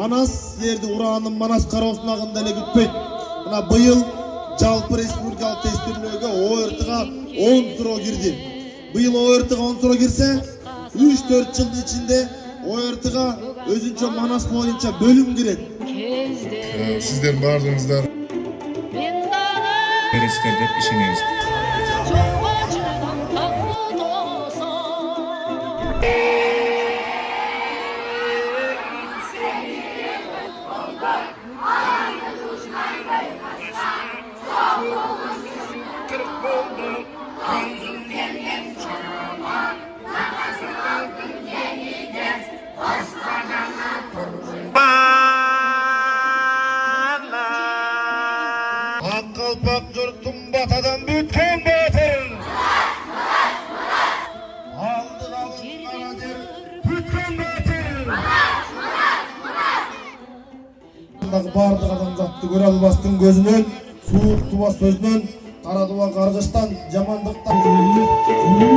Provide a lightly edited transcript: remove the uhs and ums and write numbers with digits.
Манас силерди ураанын Манас кароосунагын деле күтпөйт. Мына быйыл жалпы республикалык тестирөөгө ОРТга 10 суроо кирди. Быйыл ОРТга 10 суроо кирсе, 3-4 жылдын ичинде ОРТга өзүнчө Манас боюнча бөлүм кирет. Сиздер бардыңыздар бересиздер деп ишенебиз. Akkalpak jurtum batadan bütken batırın. Aldık alın karadır, bütken batırın. Bardıq адамзатты көрө албастын көзүнөн, суук туба сөзүнөн, кара туба каргыштан, жамандыктан